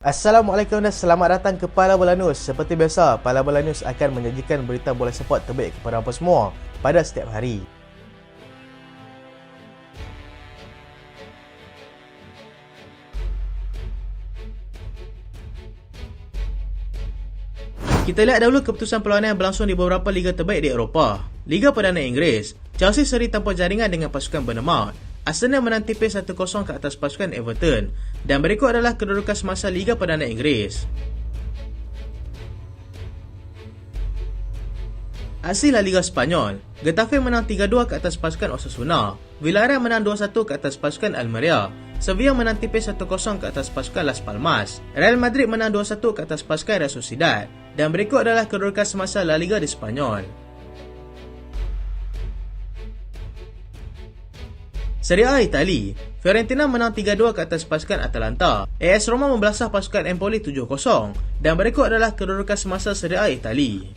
Assalamualaikum dan selamat datang ke Pala Bola News. Seperti biasa, Pala Bola News akan menyajikan berita bola sepak terbaik kepada anda semua pada setiap hari. Kita lihat dahulu keputusan perlawanan yang berlangsung di beberapa liga terbaik di Eropah. Liga Perdana Inggeris, Chelsea seri tanpa jaringan dengan pasukan Bournemouth. Arsenal menang tipis 1-0 ke atas pasukan Everton. Dan berikut adalah kedudukan semasa Liga Perdana Inggeris. Hasil La Liga Spanyol, Getafe menang 3-2 ke atas pasukan Osasuna. Villarreal menang 2-1 ke atas pasukan Almeria. Sevilla menang tipis 1-0 ke atas pasukan Las Palmas. Real Madrid menang 2-1 ke atas pasukan Real Sociedad. Dan berikut adalah kedudukan semasa La Liga di Spanyol. Serie A Itali, Fiorentina menang 3-2 ke atas pasukan Atalanta. AS Roma membelasah pasukan Empoli 7-0. Dan berikut adalah kedudukan semasa Serie A Itali.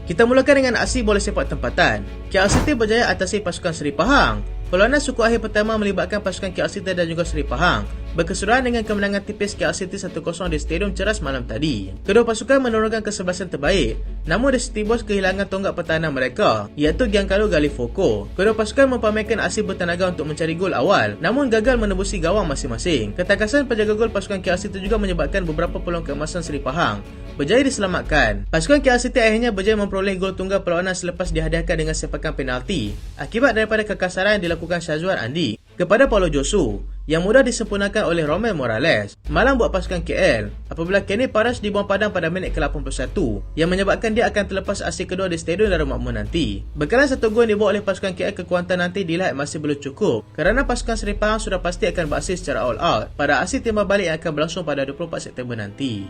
Kita mulakan dengan aksi bola sepak tempatan. KL City berjaya atasi pasukan Seri Pahang. Perlawanan suku akhir pertama melibatkan pasukan KL City dan juga Seri Pahang berkesudahan dengan kemenangan tipis KL City 1-0 di Stadium Ceras malam tadi. Kedua pasukan menurunkan kesebelasan terbaik, namun The City Boys kehilangan tonggak pertahanan mereka, iaitu Giancarlo Gallifuoco. Kedua pasukan mempamerkan aksi bertenaga untuk mencari gol awal, namun gagal menembusi gawang masing-masing. Ketakasan penjaga gol pasukan KL City juga menyebabkan beberapa peluang keemasan Seri Pahang berjaya diselamatkan. Pasukan KL City akhirnya berjaya memperoleh gol tunggal perlawanan selepas dihadiahkan dengan sepakan penalti akibat daripada kekasaran yang dilakukan Syazwan Andi kepada Paulo Josu yang mudah disempurnakan oleh Romel Morales. Malang buat pasukan KL apabila Kenny Paras dibuang padang pada minit ke-81 yang menyebabkan dia akan terlepas aksi kedua di Stadium Darul Makmur nanti. Bekalan satu gol dibawa oleh pasukan KL ke Kuantan nanti dilihat masih belum cukup kerana pasukan Seri Pahang sudah pasti akan beraksi secara all out pada aksi timbal balik yang akan berlangsung pada 24 September nanti.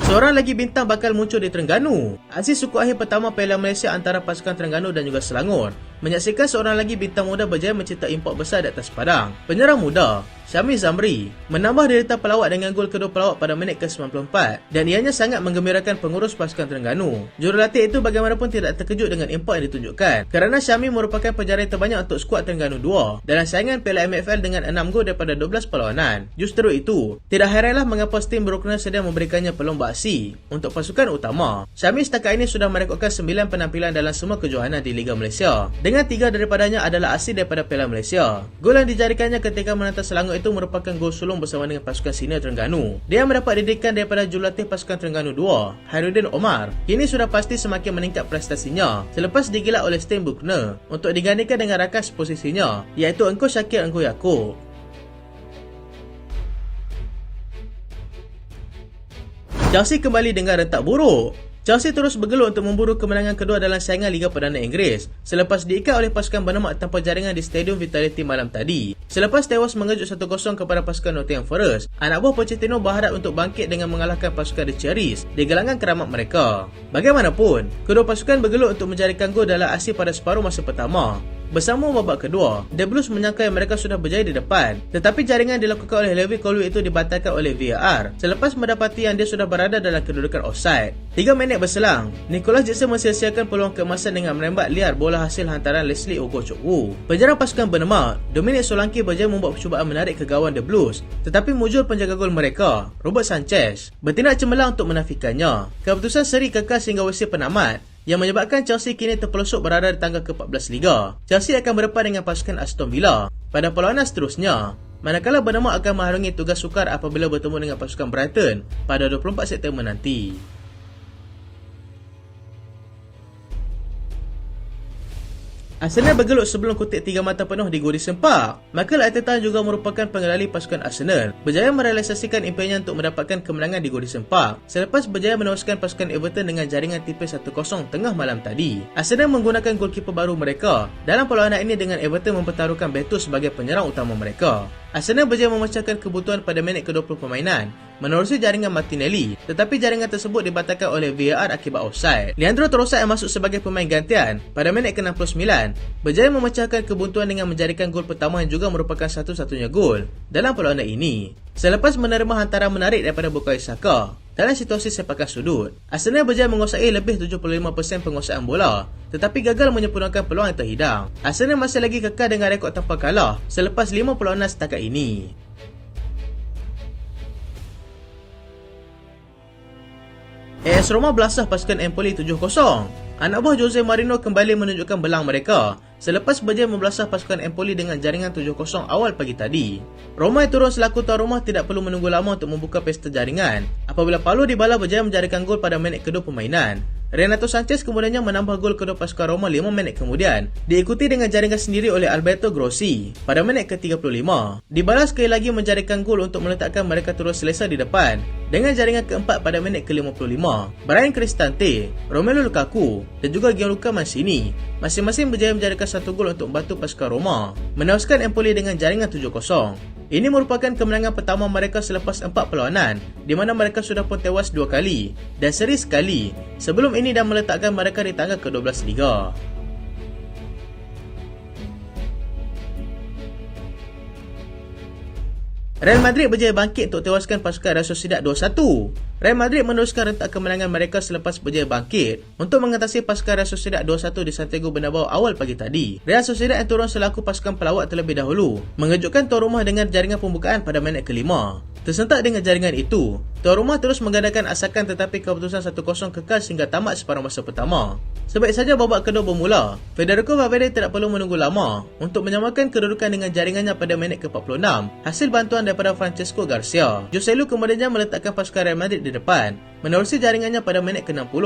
Seorang lagi bintang bakal muncul di Terengganu. Aksi suku akhir pertama Piala Malaysia antara pasukan Terengganu dan juga Selangor menyaksikan seorang lagi bintang muda berjaya mencetak impak besar di atas padang. Penyerang muda Syami Zamri menambah deretan pelawat dengan gol kedua pelawat pada minit ke-94 dan ianya sangat menggembirakan pengurus pasukan Terengganu. Jurulatih itu bagaimanapun tidak terkejut dengan impak yang ditunjukkan kerana Syami merupakan penjara terbanyak untuk skuad Terengganu 2 dalam saingan Piala MFL dengan 6 gol daripada 12 perlawanan. Justru itu, tidak heranlah mengapa tim berkenaan sedang memberikannya peluang beraksi untuk pasukan utama. Syami setakat ini sudah merekodkan 9 penampilan dalam semua kejohanan di Liga Malaysia, dengan 3 daripadanya adalah aksi daripada Piala Malaysia. Gol yang dijadikannya ketika menantang Selangor itu merupakan gol sulung bersama dengan pasukan senior Terengganu. Dia mendapat didikan daripada jurulatih pasukan Terengganu 2, Hairudin Omar. Kini sudah pasti semakin meningkat prestasinya selepas digilak oleh Steve Buckner untuk digantikan dengan rakan posisinya, iaitu Engko Syakir Engko Yaakob. Chelsea kembali dengan rentak buruk. Chelsea terus bergelut untuk memburu kemenangan kedua dalam saingan Liga Perdana Inggeris selepas diikat oleh pasukan Bournemouth tanpa jaringan di Stadium Vitality malam tadi. Selepas tewas mengejut 1-0 kepada pasukan Nottingham Forest, anak buah Pochettino berharap untuk bangkit dengan mengalahkan pasukan The Cherries di gelangan keramat mereka. Bagaimanapun, kedua pasukan bergelut untuk mencarikan gol dalam aksi pada separuh masa pertama. Bersama babak kedua, The Blues menyangka yang mereka sudah berjaya di depan, tetapi jaringan dilakukan oleh Levi Colwill itu dibatalkan oleh VAR selepas mendapati yang dia sudah berada dalam kedudukan offside. 3 minit berselang, Nicholas Jackson mensia-siakan peluang keemasan dengan menembak liar bola hasil hantaran Leslie Ogochukwu. Penjarah pasukan Bournemouth, Dominic Solanke berjaya membuat percubaan menarik ke gawang The Blues, tetapi mujur penjaga gol mereka, Robert Sanchez, bertindak cemerlang untuk menafikannya. Keputusan seri kekal sehingga wasit penamat yang menyebabkan Chelsea kini terpelosok berada di tangga ke-14 Liga. Chelsea akan berdepan dengan pasukan Aston Villa pada perlawanan seterusnya, manakala Bournemouth akan mengharungi tugas sukar apabila bertemu dengan pasukan Brighton pada 24 September nanti. Arsenal bergelut sebelum kutip 3 mata penuh di Goodison Park. Mikel Arteta juga merupakan pengendali pasukan Arsenal, berjaya merealisasikan impiannya untuk mendapatkan kemenangan di Goodison Park selepas berjaya menewaskan pasukan Everton dengan jaringan tipis 1-0 tengah malam tadi. Arsenal menggunakan goalkeeper baru mereka dalam perlawanan ini dengan Everton mempertaruhkan Beto sebagai penyerang utama mereka. Arsenal berjaya memecahkan kebutuhan pada minit ke-20 permainan menerusi jaringan Martinelli, tetapi jaringan tersebut dibatalkan oleh VAR akibat offside. Leandro Trossard yang masuk sebagai pemain gantian pada minit ke-69 berjaya memecahkan kebuntuan dengan menjadikan gol pertama yang juga merupakan satu-satunya gol dalam perlawanan ini. Selepas menerima hantaran menarik daripada Bukayo Saka, dalam situasi sepakan sudut. Arsenal berjaya menguasai lebih 75% penguasaan bola, tetapi gagal menyempurnakan peluang yang terhidang. Arsenal masih lagi kekal dengan rekod tanpa kalah selepas 5 perlawanan setakat ini. AS Roma belasah pasukan Empoli 7-0. Anak buah Jose Mourinho kembali menunjukkan belang mereka selepas berjaya membelasah pasukan Empoli dengan jaringan 7-0 awal pagi tadi. Roma yang turun selaku tuan rumah tidak perlu menunggu lama untuk membuka pesta jaringan apabila Paulo Dybala berjaya menjadikan gol pada minit kedua permainan. Renato Sanchez kemudiannya menambah gol kedua pasukan Roma 5 minit kemudian, diikuti dengan jaringan sendiri oleh Alberto Grossi pada minit ke-35. Dybala sekali lagi menjadikan gol untuk meletakkan mereka terus selesa di depan dengan jaringan keempat pada minit ke-55. Bryan Cristante, Romelu Lukaku dan juga Gianluca Mancini masing-masing berjaya menjadikan satu gol untuk membantu pasukan Roma menewaskan Empoli dengan jaringan 7-0. Ini merupakan kemenangan pertama mereka selepas 4 perlawanan, di mana mereka sudah pun tewas 2 kali dan seri sekali sebelum ini dan meletakkan mereka di tangga ke-12 Liga. Real Madrid berjaya bangkit untuk tewaskan pasukan Real Sociedad 2-1. Real Madrid meneruskan rentak kemenangan mereka selepas berjaya bangkit untuk mengatasi pasukan Real Sociedad 2-1 di Santiago Bernabeu awal pagi tadi. Real Sociedad yang turun selaku pasukan pelawat terlebih dahulu mengejutkan tuan rumah dengan jaringan pembukaan pada minit ke-5. Tersentak dengan jaringan itu, tuan rumah terus menggandakan asakan tetapi keputusan 1-0 kekal sehingga tamat separuh masa pertama. Sebaik saja babak kedua bermula, Federico Valverde tidak perlu menunggu lama untuk menyamakan kedudukan dengan jaringannya pada minit ke-46 hasil bantuan daripada Francesco Garcia. Joselu kemudiannya meletakkan pasukan Real Madrid di depan, menerusi jaringannya pada minit ke-60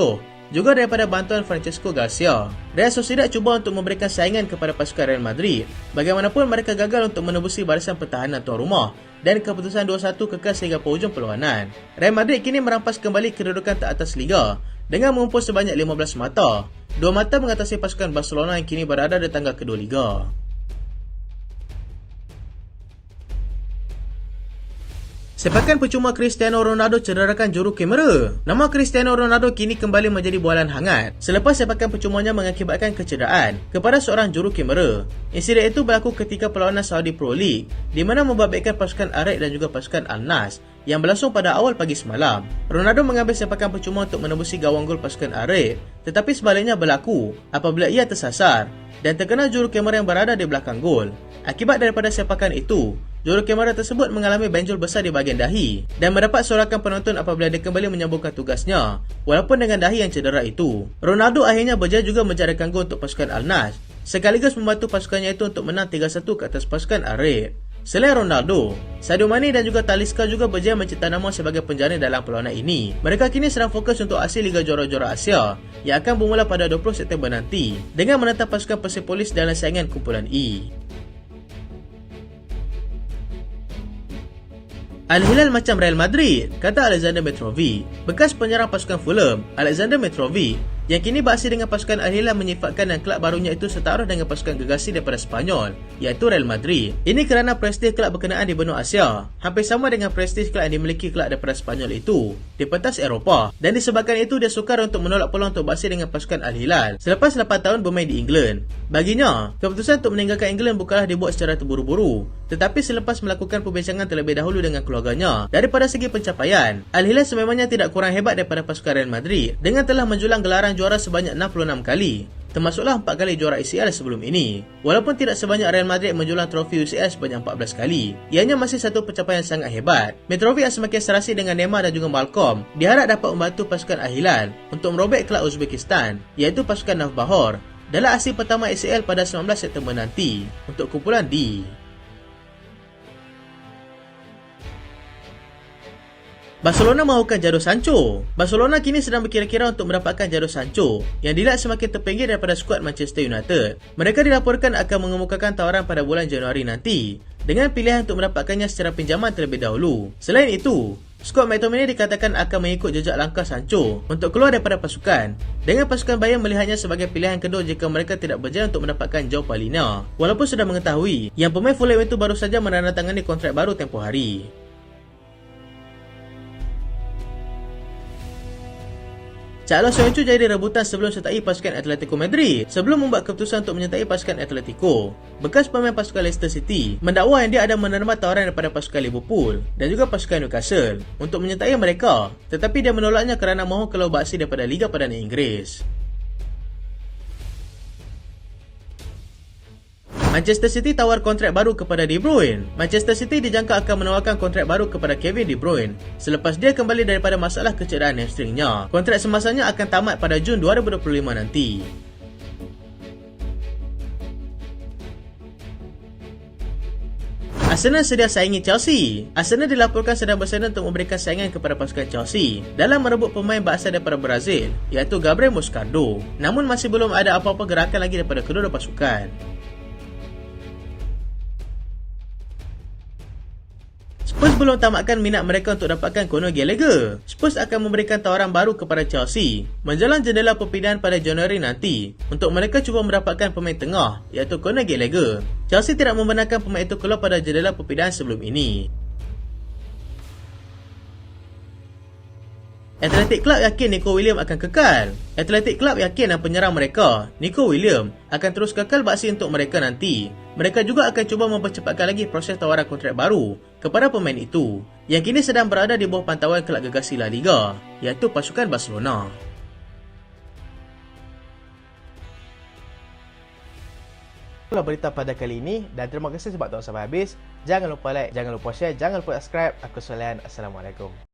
juga daripada bantuan Francesco Garcia. Real Sociedad cuba untuk memberikan saingan kepada pasukan Real Madrid. Bagaimanapun mereka gagal untuk menembusi barisan pertahanan tuan rumah dan keputusan 2-1 kekal sehingga penghujung perlawanan. Real Madrid kini merampas kembali kedudukan teratas Liga dengan mengumpul sebanyak 15 mata. 2 mata mengatasi pasukan Barcelona yang kini berada di tangga kedua Liga. Sepakan percuma Cristiano Ronaldo cederakan juru kamera. Nama Cristiano Ronaldo kini kembali menjadi bualan hangat selepas sepakan percumanya mengakibatkan kecederaan kepada seorang juru kamera. Insiden itu berlaku ketika perlawanan Saudi Pro League di mana membabitkan pasukan Al-Raed dan juga pasukan Al-Nassr yang berlangsung pada awal pagi semalam. Ronaldo mengambil sepakan percuma untuk menembusi gawang gol pasukan Al-Raed, tetapi sebaliknya berlaku apabila ia tersasar dan terkena juru kamera yang berada di belakang gol. Akibat daripada sepakan itu, juru kamera tersebut mengalami benjol besar di bahagian dahi dan mendapat sorakan penonton apabila dia kembali menyambungkan tugasnya walaupun dengan dahi yang cedera itu. Ronaldo akhirnya berjaya juga menjadikan gol untuk pasukan Al-Nassr sekaligus membantu pasukannya itu untuk menang 3-1 ke atas pasukan Al-Raed. Selain Ronaldo, Sadio Mane dan juga Talisca juga berjaya mencipta nama sebagai penjana dalam perlawanan ini. Mereka kini sedang fokus untuk aksi Liga Juara-Juara Asia yang akan bermula pada 20 September nanti dengan menentang pasukan Persepolis dalam saingan kumpulan E. Al-Hilal macam Real Madrid, kata Alexander Mitrovic. Bekas penyerang pasukan Fulham, Alexander Mitrovic, yang kini beraksi dengan pasukan Al-Hilal menyifatkan dan kelab barunya itu setaruh dengan pasukan gegasi daripada Spanyol, iaitu Real Madrid. Ini kerana prestij kelab berkenaan di benua Asia hampir sama dengan prestij kelab yang dimiliki kelab daripada Spanyol itu di pentas Eropah, dan disebabkan itu dia sukar untuk menolak peluang untuk beraksi dengan pasukan Al-Hilal selepas 8 tahun bermain di England. Baginya, keputusan untuk meninggalkan England bukanlah dibuat secara terburu-buru, tetapi selepas melakukan perbincangan terlebih dahulu dengan keluarganya. Daripada segi pencapaian, Al-Hilal sememangnya tidak kurang hebat daripada pasukan Real Madrid dengan telah menjulang gelaran juara sebanyak 66 kali, termasuklah 4 kali juara UCL sebelum ini. Walaupun tidak sebanyak Real Madrid menjulang trofi UCL sebanyak 14 kali, ianya masih satu pencapaian sangat hebat. Mitrovic yang semakin serasi dengan Neymar dan juga Malcolm diharap dapat membantu pasukan Al-Hilal untuk merobek kelab Uzbekistan, iaitu pasukan Navbahor, dalam aksi pertama UCL pada 19 September nanti untuk kumpulan D. Barcelona mahukan Jadon Sancho. Barcelona kini sedang berkira-kira untuk mendapatkan Jadon Sancho yang dilihat semakin terpinggir daripada skuad Manchester United. Mereka dilaporkan akan mengemukakan tawaran pada bulan Januari nanti dengan pilihan untuk mendapatkannya secara pinjaman terlebih dahulu. Selain itu, skuad McTominay dikatakan akan mengikut jejak langkah Sancho untuk keluar daripada pasukan, dengan pasukan Bayern melihatnya sebagai pilihan kedua jika mereka tidak berjaya untuk mendapatkan Joao Palhinha, walaupun sudah mengetahui yang pemain Fulham itu baru saja menandatangani kontrak baru tempoh hari. Carlos Soyuncu jadi rebutan sebelum sertai pasukan Atletico Madrid sebelum membuat keputusan untuk menyertai pasukan Atletico. Bekas pemain pasukan Leicester City mendakwa yang dia ada menerima tawaran daripada pasukan Liverpool dan juga pasukan Newcastle untuk menyertai mereka, tetapi dia menolaknya kerana mahu keluar beraksi daripada Liga Perdana Inggeris. Manchester City tawar kontrak baru kepada De Bruyne. Manchester City dijangka akan menawarkan kontrak baru kepada Kevin De Bruyne selepas dia kembali daripada masalah kecederaan hamstringnya. Kontrak semasa akan tamat pada Jun 2025 nanti. Arsenal sedia saingi Chelsea. Arsenal dilaporkan sedang bersedia untuk memberikan saingan kepada pasukan Chelsea dalam merebut pemain berasal daripada Brazil, iaitu Gabriel Moscardo. Namun masih belum ada apa-apa gerakan lagi daripada kedua pasukan. Spurs belum tamatkan minat mereka untuk dapatkan Conor Gallagher. Spurs akan memberikan tawaran baru kepada Chelsea menjelang jendela perpindahan pada Januari nanti untuk mereka cuba mendapatkan pemain tengah, iaitu Conor Gallagher. Chelsea tidak membenarkan pemain itu keluar pada jendela perpindahan sebelum ini. Athletic Club yakin Nico Williams akan kekal. Athletic Club yakin dan penyerang mereka, Nico Williams, akan terus kekal beraksi untuk mereka nanti. Mereka juga akan cuba mempercepatkan lagi proses tawaran kontrak baru kepada pemain itu, yang kini sedang berada di bawah pantauan kelab gegasi La Liga, iaitu pasukan Barcelona. Itulah berita pada kali ini dan terima kasih sebab tonton sampai habis. Jangan lupa like, jangan lupa share, jangan lupa subscribe. Aku Solian. Assalamualaikum.